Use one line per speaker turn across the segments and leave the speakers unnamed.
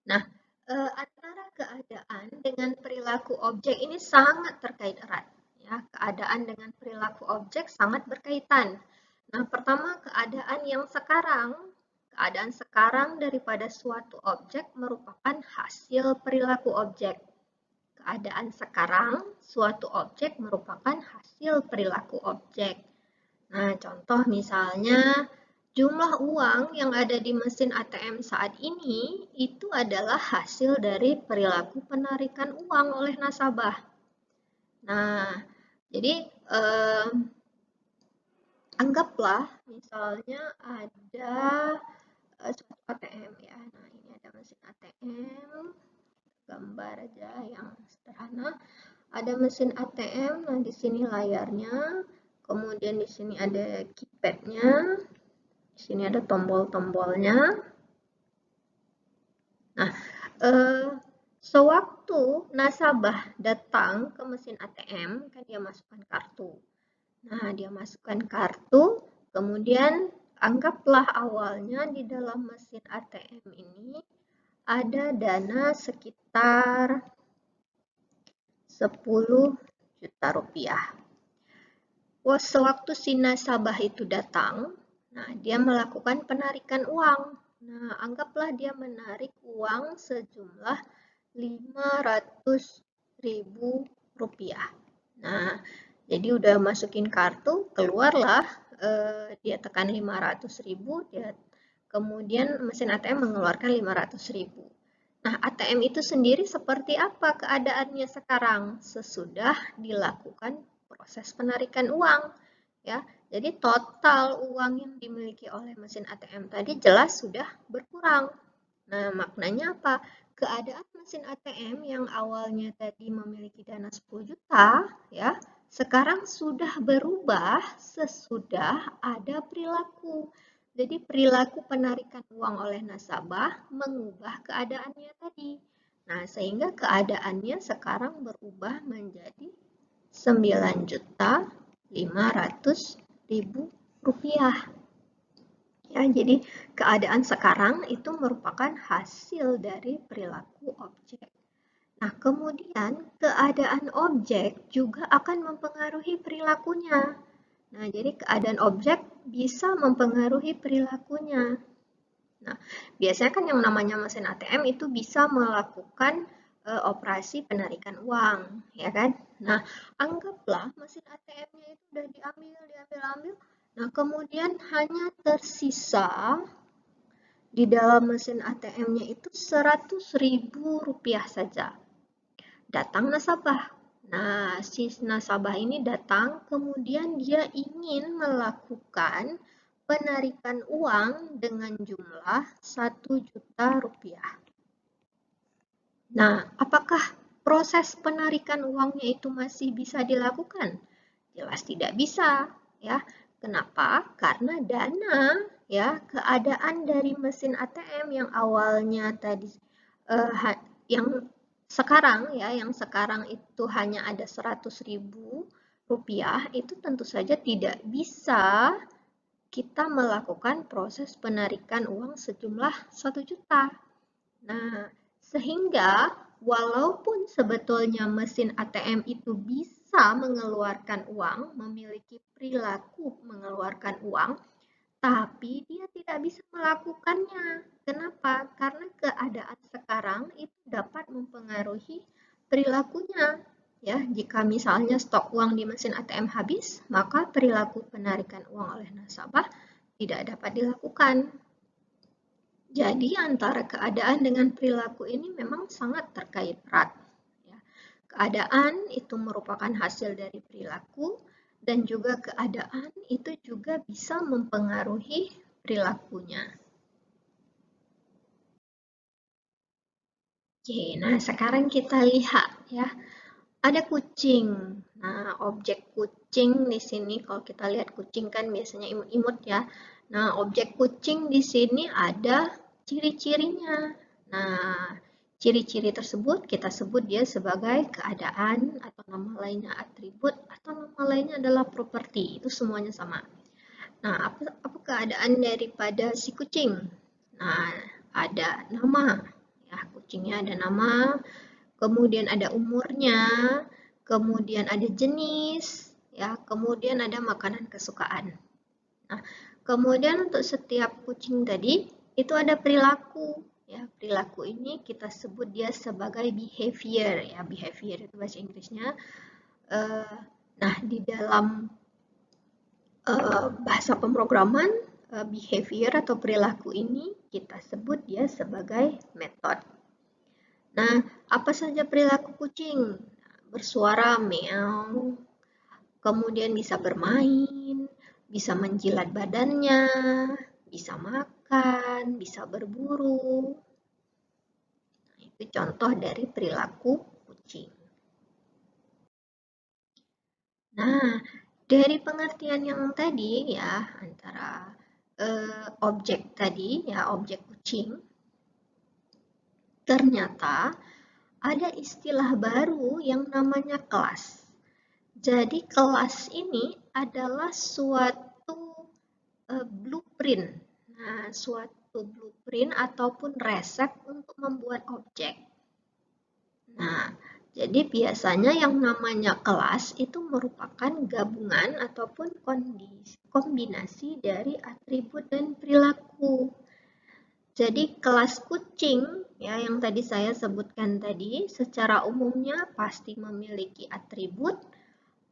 Nah, antara keadaan dengan perilaku objek ini sangat terkait erat. Ya, keadaan dengan perilaku objek sangat berkaitan. Nah, pertama keadaan yang sekarang. Keadaan sekarang daripada suatu objek merupakan hasil perilaku objek. Keadaan sekarang suatu objek merupakan hasil perilaku objek. Nah, contoh misalnya jumlah uang yang ada di mesin ATM saat ini itu adalah hasil dari perilaku penarikan uang oleh nasabah. Nah, jadi anggaplah misalnya ada suatu ATM ya. Nah, ini ada mesin ATM, gambar aja yang sederhana. Ada mesin ATM, nah di sini layarnya, kemudian di sini ada keypadnya, di sini ada tombol-tombolnya. Nah, sewaktu nasabah datang ke mesin ATM, kan dia masukkan kartu. Nah, dia masukkan kartu, kemudian anggaplah awalnya di dalam mesin ATM ini ada dana sekitar 10 juta rupiah. Sewaktu si nasabah itu datang, nah dia melakukan penarikan uang. Nah, anggaplah dia menarik uang sejumlah 500.000 rupiah. Nah, jadi udah masukin kartu, keluarlah dia tekan 500.000, dia kemudian mesin ATM mengeluarkan 500.000. Nah, ATM itu sendiri seperti apa keadaannya sekarang sesudah dilakukan proses penarikan uang, ya. Jadi total uang yang dimiliki oleh mesin ATM tadi jelas sudah berkurang. Nah, maknanya apa? Keadaan mesin ATM yang awalnya tadi memiliki dana 10 juta, ya, sekarang sudah berubah sesudah ada perilaku. Jadi perilaku penarikan uang oleh nasabah mengubah keadaannya tadi. Nah, sehingga keadaannya sekarang berubah menjadi 9.500.000 rupiah. Ya, jadi keadaan sekarang itu merupakan hasil dari perilaku objek. Nah, kemudian keadaan objek juga akan mempengaruhi perilakunya. Nah, jadi keadaan objek bisa mempengaruhi perilakunya. Nah, biasanya kan yang namanya mesin ATM itu bisa melakukan operasi penarikan uang, ya kan? Nah, anggaplah mesin ATM-nya itu sudah diambil. Nah, kemudian hanya tersisa di dalam mesin ATM-nya itu 100.000 rupiah saja. Datang nasabah. Nah, si nasabah ini datang, kemudian dia ingin melakukan penarikan uang dengan jumlah 1 juta rupiah. Nah, apakah proses penarikan uangnya itu masih bisa dilakukan? Jelas tidak bisa, ya. Kenapa? Karena dana, ya, keadaan dari mesin ATM yang awalnya tadi yang sekarang itu hanya ada 100.000 rupiah, itu tentu saja tidak bisa kita melakukan proses penarikan uang sejumlah 1 juta. Nah, sehingga walaupun sebetulnya mesin ATM itu bisa mengeluarkan uang, memiliki perilaku mengeluarkan uang, tapi dia tidak bisa melakukannya. Kenapa? Karena keadaan sekarang itu dapat mempengaruhi perilakunya. Ya, jika misalnya stok uang di mesin ATM habis, maka perilaku penarikan uang oleh nasabah tidak dapat dilakukan. Jadi antara keadaan dengan perilaku ini memang sangat terkait erat. Ya. Keadaan itu merupakan hasil dari perilaku dan juga keadaan itu juga bisa mempengaruhi perilakunya. Oke, nah sekarang kita lihat ya. Ada kucing. Nah, objek kucing di sini kalau kita lihat kucing kan biasanya imut-imut ya. Nah, objek kucing di sini ada ciri-cirinya. Nah, ciri-ciri tersebut kita sebut dia sebagai keadaan atau nama lainnya atribut atau nama lainnya adalah properti. Itu semuanya sama. Nah, apa keadaan daripada si kucing? Nah, ada nama. Ya, kucingnya ada nama, kemudian ada umurnya, kemudian ada jenis, ya, kemudian ada makanan kesukaan. Nah, kemudian untuk setiap kucing tadi itu ada perilaku. Ya, perilaku ini kita sebut dia sebagai behavior. Ya, behavior itu bahasa Inggrisnya. Nah, di dalam bahasa pemrograman, behavior atau perilaku ini kita sebut dia sebagai method. Nah, apa saja perilaku kucing? Bersuara meow, kemudian bisa bermain, bisa menjilat badannya, bisa makan, bisa berburu. Nah, itu contoh dari perilaku kucing. Nah, dari pengertian yang tadi ya antara objek tadi ya objek kucing, ternyata ada istilah baru yang namanya kelas. Jadi kelas ini adalah suatu blueprint. Nah, suatu blueprint ataupun resep untuk membuat objek. Nah, jadi biasanya yang namanya kelas itu merupakan gabungan ataupun kombinasi dari atribut dan perilaku. Jadi kelas kucing ya yang tadi saya sebutkan tadi secara umumnya pasti memiliki atribut,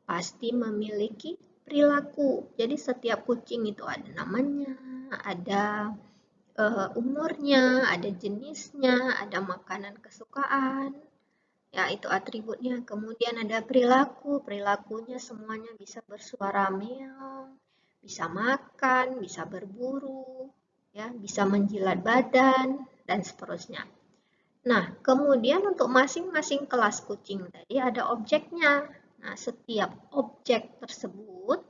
pasti memiliki perilaku. Jadi setiap kucing itu ada namanya, ada umurnya, ada jenisnya, ada makanan kesukaan. Ya, itu atributnya. Kemudian ada perilaku. Perilakunya semuanya bisa bersuara meow, bisa makan, bisa berburu, ya, bisa menjilat badan, dan seterusnya. Nah, kemudian untuk masing-masing kelas kucing tadi ada objeknya. Nah, setiap objek tersebut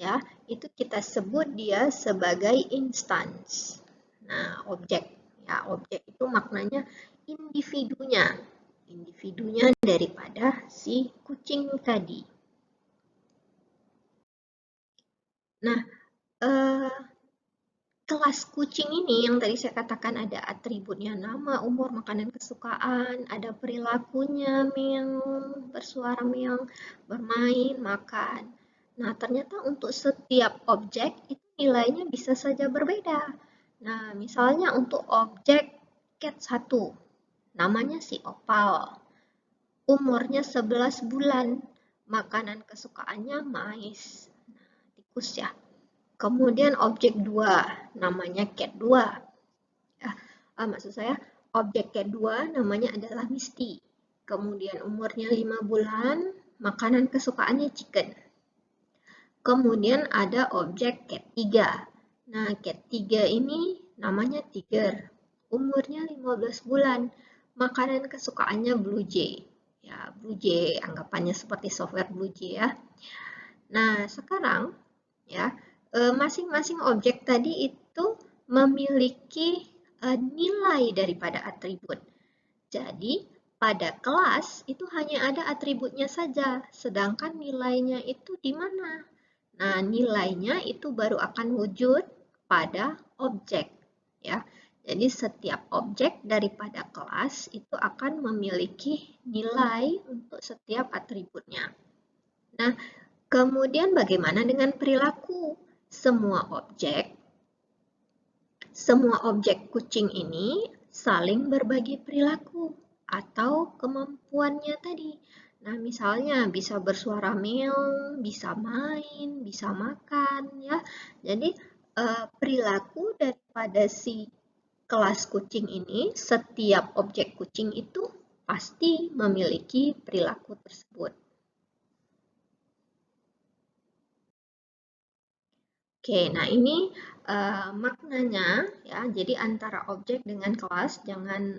ya, itu kita sebut dia sebagai instance. Nah, objek ya, objek itu maknanya individunya daripada si kucing tadi. Nah, kelas kucing ini yang tadi saya katakan ada atributnya nama, umur, makanan kesukaan, ada perilakunya, meow, bersuara meow, bermain, makan. Nah, ternyata untuk setiap objek itu nilainya bisa saja berbeda. Nah, misalnya untuk objek cat 1, namanya si Opal. Umurnya 11 bulan, makanan kesukaannya mais, tikus ya. Kemudian objek 2, namanya cat 2. Maksud saya, objek cat 2 namanya adalah Misty. Kemudian umurnya 5 bulan, makanan kesukaannya chicken. Kemudian ada objek cat 3. Nah, cat 3 ini namanya Tiger. Umurnya 15 bulan, makanan kesukaannya Blue Jay. Ya, Blue Jay anggapannya seperti software Blue Jay ya. Nah, sekarang ya masing-masing objek tadi itu memiliki nilai daripada atribut. Jadi, pada kelas itu hanya ada atributnya saja, sedangkan nilainya itu di mana? Nah, nilainya itu baru akan wujud pada objek ya. Jadi setiap objek daripada kelas itu akan memiliki nilai untuk setiap atributnya. Nah, kemudian bagaimana dengan perilaku? Semua objek kucing ini saling berbagi perilaku atau kemampuannya tadi. Nah, misalnya bisa bersuara meow, bisa main, bisa makan ya. Jadi perilaku daripada si kelas kucing ini, setiap objek kucing itu pasti memiliki perilaku tersebut. Oke, nah ini maknanya ya. Jadi antara objek dengan kelas jangan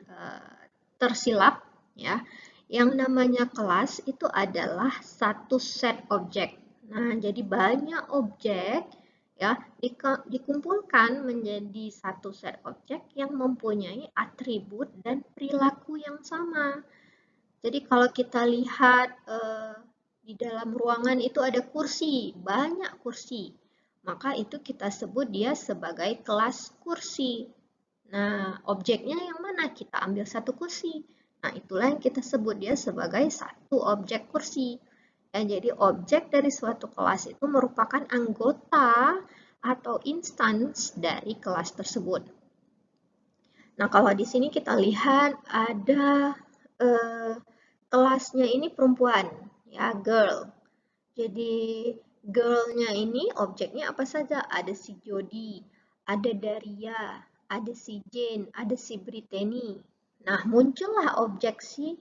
tersilap ya. Yang namanya kelas itu adalah satu set objek. Nah, jadi banyak objek ya dikumpulkan menjadi satu set objek yang mempunyai atribut dan perilaku yang sama. Jadi kalau kita lihat di dalam ruangan itu ada kursi, banyak kursi. Maka itu kita sebut dia sebagai kelas kursi. Nah, objeknya yang mana mana? Kita ambil satu kursi. Nah, itulah yang kita sebut dia sebagai satu objek kursi. Ya, jadi objek dari suatu kelas itu merupakan anggota atau instance dari kelas tersebut. Nah, kalau di sini kita lihat ada kelasnya ini perempuan, ya, girl. Jadi girl-nya ini objeknya apa saja? Ada si Jody, ada Daria, ada si Jane, ada si Brittany. Nah, muncullah objek si.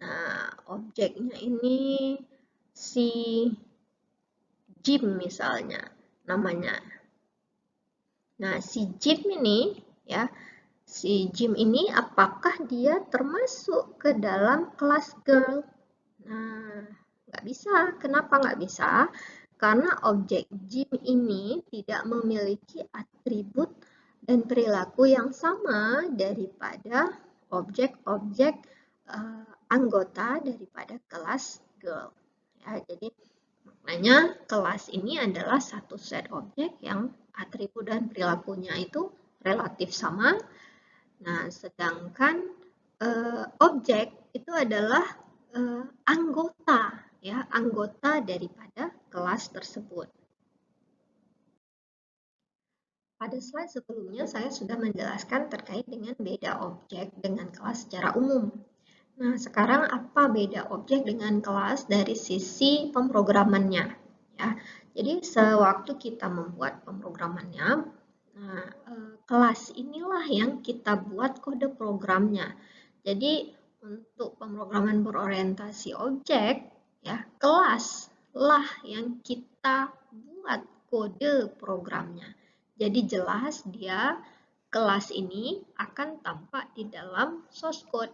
Nah, objeknya ini si Jim misalnya namanya. Nah, si Jim ini ya, si Jim ini apakah dia termasuk ke dalam kelas girl? Nah, nggak bisa. Kenapa nggak bisa? Karena objek Jim ini tidak memiliki atribut dan perilaku yang sama daripada objek-objek anggota daripada kelas girl. Ya, jadi maknanya kelas ini adalah satu set objek yang atribut dan perilakunya itu relatif sama. Nah, sedangkan objek itu adalah anggota, ya, anggota daripada kelas tersebut. Pada slide sebelumnya saya sudah menjelaskan terkait dengan beda objek dengan kelas secara umum. Nah, sekarang apa beda objek dengan kelas dari sisi pemrogramannya? Ya, jadi sewaktu kita membuat pemrogramannya, nah, kelas inilah yang kita buat kode programnya. Jadi untuk pemrograman berorientasi objek, ya, kelas lah yang kita buat kode programnya. Jadi jelas dia kelas ini akan tampak di dalam source code.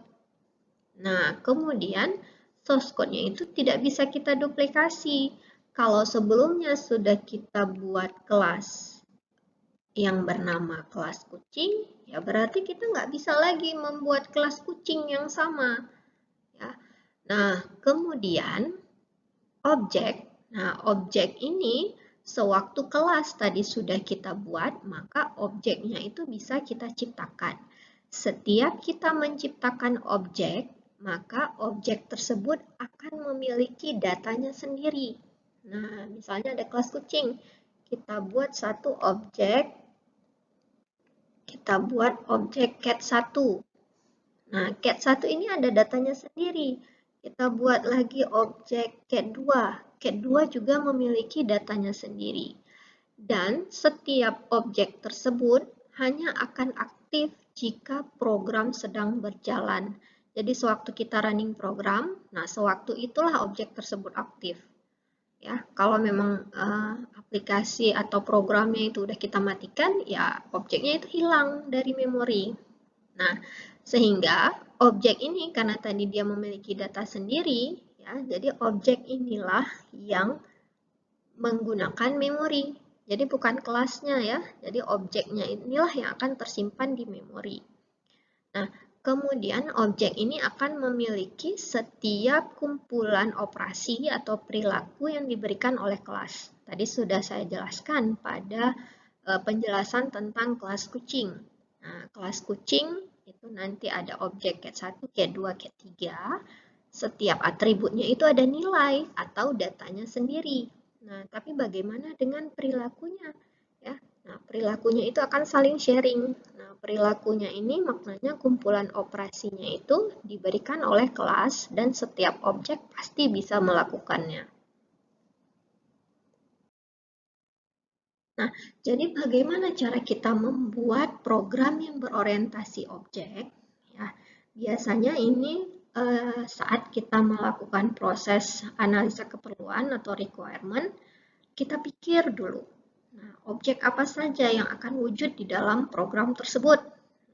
Nah, kemudian source code-nya itu tidak bisa kita duplikasi. Kalau sebelumnya sudah kita buat kelas yang bernama kelas kucing, ya berarti kita nggak bisa lagi membuat kelas kucing yang sama. Ya. Nah, kemudian objek. Nah, objek ini sewaktu kelas tadi sudah kita buat, maka objeknya itu bisa kita ciptakan. Setiap kita menciptakan objek, maka objek tersebut akan memiliki datanya sendiri. Nah, misalnya ada kelas kucing. Kita buat satu objek, kita buat objek cat1. Nah, cat1 ini ada datanya sendiri. Kita buat lagi objek cat2. Cat2 juga memiliki datanya sendiri. Dan setiap objek tersebut hanya akan aktif jika program sedang berjalan. Jadi sewaktu kita running program, nah sewaktu itulah objek tersebut aktif. Ya, kalau memang aplikasi atau programnya itu udah kita matikan, ya objeknya itu hilang dari memori. Nah, sehingga objek ini karena tadi dia memiliki data sendiri, ya, jadi objek inilah yang menggunakan memori. Jadi bukan kelasnya ya, jadi objeknya inilah yang akan tersimpan di memori. Nah, kemudian objek ini akan memiliki setiap kumpulan operasi atau perilaku yang diberikan oleh kelas. Tadi sudah saya jelaskan pada penjelasan tentang kelas kucing. Nah, kelas kucing itu nanti ada objek cat1, cat2, cat3. Setiap atributnya itu ada nilai atau datanya sendiri. Nah, tapi bagaimana dengan perilakunya? Ya, nah, perilakunya itu akan saling sharing. Nah, perilakunya ini maknanya kumpulan operasinya itu diberikan oleh kelas dan setiap objek pasti bisa melakukannya. Nah, jadi bagaimana cara kita membuat program yang berorientasi objek? Ya, biasanya ini saat kita melakukan proses analisa keperluan atau requirement, kita pikir dulu. Nah, objek apa saja yang akan wujud di dalam program tersebut?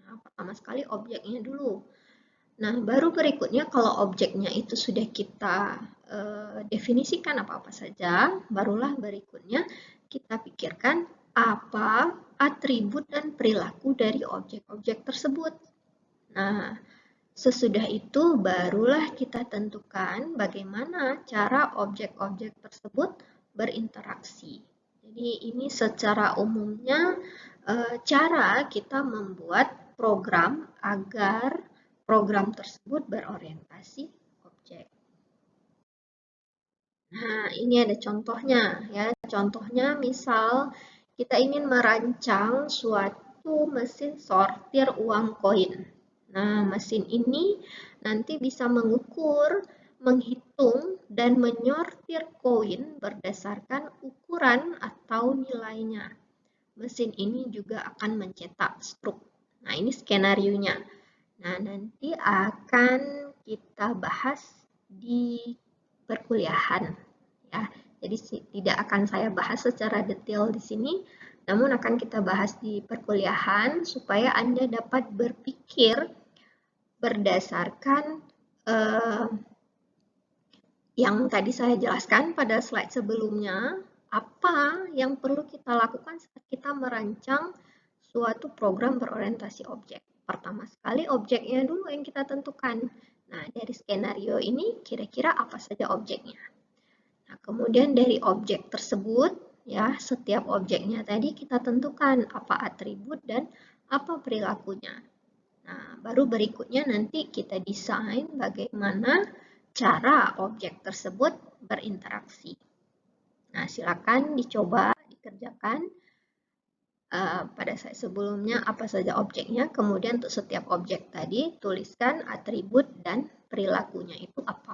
Nah, pertama sekali objeknya dulu. Nah, baru berikutnya kalau objeknya itu sudah kita definisikan apa-apa saja, barulah berikutnya kita pikirkan apa atribut dan perilaku dari objek-objek tersebut. Nah, sesudah itu barulah kita tentukan bagaimana cara objek-objek tersebut berinteraksi. Jadi ini secara umumnya cara kita membuat program agar program tersebut berorientasi objek. Nah, ini ada contohnya ya. Contohnya misal kita ingin merancang suatu mesin sortir uang koin. Nah, mesin ini nanti bisa mengukur, menghitung, dan menyortir koin berdasarkan ukuran atau nilainya. Mesin ini juga akan mencetak struk. Nah, ini skenarionya. Nah, nanti akan kita bahas di perkuliahan ya. Jadi tidak akan saya bahas secara detail di sini, namun akan kita bahas di perkuliahan supaya Anda dapat berpikir berdasarkan yang tadi saya jelaskan pada slide sebelumnya, apa yang perlu kita lakukan saat kita merancang suatu program berorientasi objek. Pertama sekali objeknya dulu yang kita tentukan. Nah, dari skenario ini kira-kira apa saja objeknya. Nah, kemudian dari objek tersebut, ya, setiap objeknya tadi kita tentukan apa atribut dan apa perilakunya. Nah, baru berikutnya nanti kita desain bagaimana cara objek tersebut berinteraksi. Nah, silakan dicoba dikerjakan pada slide sebelumnya apa saja objeknya, kemudian untuk setiap objek tadi tuliskan atribut dan perilakunya itu apa.